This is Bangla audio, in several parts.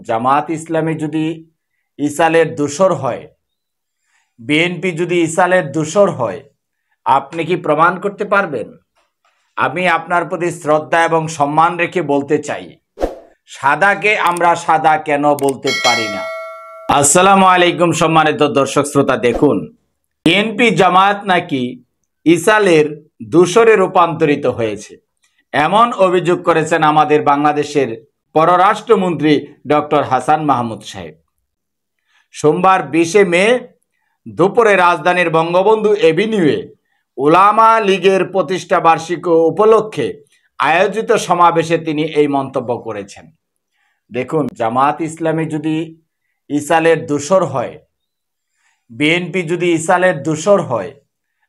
জামাত ইসলামী যদি ইসালের দোসর হয়, বিএনপি যদি ইসালের দোসর হয়, আপনি কি প্রমাণ করতে পারবেন? আমি আপনার প্রতি শ্রদ্ধা এবং সম্মান রেখে বলতে চাই, সাদাকে আমরা সাদা কেন বলতে পারি না? আসসালামু আলাইকুম সম্মানিত দর্শক শ্রোতা, দেখুন, বিএনপি জামাত নাকি ইসালের দোসরে রূপান্তরিত হয়েছে, এমন অভিযোগ করেছেন আমাদের বাংলাদেশের পররাষ্ট্রমন্ত্রী ডক্টর হাসান মাহমুদ সাহেব। সোমবার 20 মে দুপুরে রাজধানীর বঙ্গবন্ধু এভিনিউয়ে উলামা লীগের প্রতিষ্ঠা বার্ষিকী উপলক্ষে আয়োজিত সমাবেশে তিনি এই মন্তব্য করেছেন। দেখুন, জামাত ইসলামী যদি ইসালের দোসর হয়, বিএনপি যদি ইসালের দোসর হয়,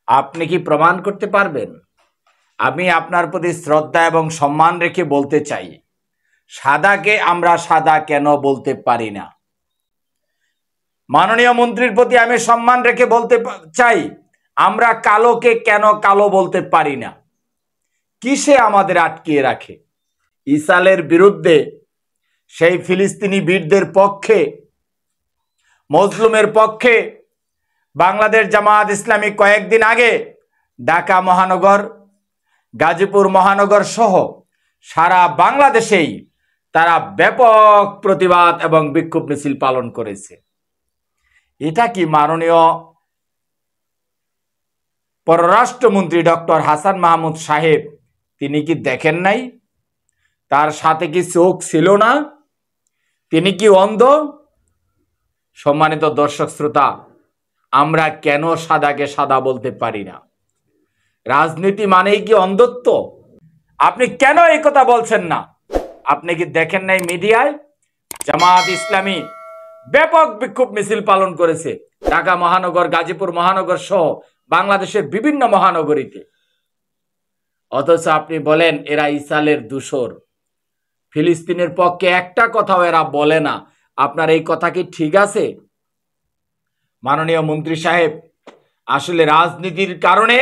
আপনি কি প্রমাণ করতে পারবেন? আমি আপনার প্রতি শ্রদ্ধা এবং সম্মান রেখে বলতে চাই, সাদাকে আমরা সাদা কেন বলতে পারি না? মাননীয় মন্ত্রীর প্রতি আমি সম্মান রেখে বলতে চাই, আমরা কালোকে কেন কালো বলতে পারি না? কিসে আমাদের আটকিয়ে রাখে? ইসালের বিরুদ্ধে, সেই ফিলিস্তিনি বীরদের পক্ষে, মজলুমের পক্ষে বাংলাদেশ জামাত ইসলামী কয়েকদিন আগে ঢাকা মহানগর, গাজীপুর মহানগর সহ সারা বাংলাদেশেই তারা ব্যাপক প্রতিবাদ এবং বিক্ষোভ মিছিল পালন করেছে। এটা কি মাননীয় পররাষ্ট্রমন্ত্রী ডক্টর হাসান মাহমুদ সাহেব তিনি কি দেখেন নাই? তার সাথে কি চোখ ছিল না? তিনি কি অন্ধ? সম্মানিত দর্শক শ্রোতা, আমরা কেন সাদাকে সাদা বলতে পারি না? রাজনীতি মানেই কি অন্ধত্ব? আপনি কেন এই কথা বলছেন না? আপনি কি দেখেন নাই মিডিয়ায় জামাত ইসলামী ব্যাপক বিক্ষোভ মিছিল পালন করেছে ঢাকা মহানগর, গাজীপুর মহানগর সহ বাংলাদেশের বিভিন্ন মহানগরীতে? অথচ আপনি বলেন এরা ইসালের দোসর, ফিলিস্তিনের পক্ষে একটা কথাও এরা বলে না। আপনার এই কথা কি ঠিক আছে? মাননীয় মন্ত্রী সাহেব, আসলে রাজনীতির কারণে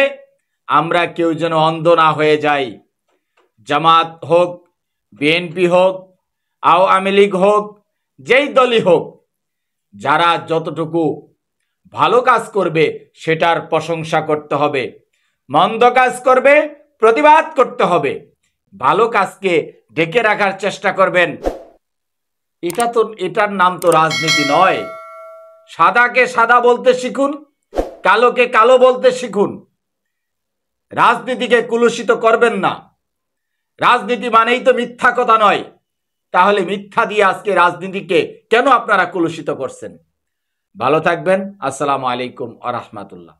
আমরা কেউ যেন অন্ধ না হয়ে যাই। জামাত হোক, বিএনপি হোক, আওয়ামী লীগ হোক, যেই দলই হোক, যারা যতটুকু ভালো কাজ করবে সেটার প্রশংসা করতে হবে, মন্দ কাজ করবে প্রতিবাদ করতে হবে, ভালো কাজকে ঢেকে রাখার চেষ্টা করবেন। এটার নাম তো রাজনীতি নয়। সাদাকে সাদা বলতে শিখুন, কালোকে কালো বলতে শিখুন। রাজনীতিকে কুলুষিত করবেন না। রাজনীতি মানেই তো মিথ্যা কথা নয়। তাহলে মিথ্যা দিয়ে আজকে রাজনীতিকে কেন আপনারা কুলুষিত করছেন? ভালো থাকবেন। আসসালামু আলাইকুম ওয়া রাহমাতুল্লাহ।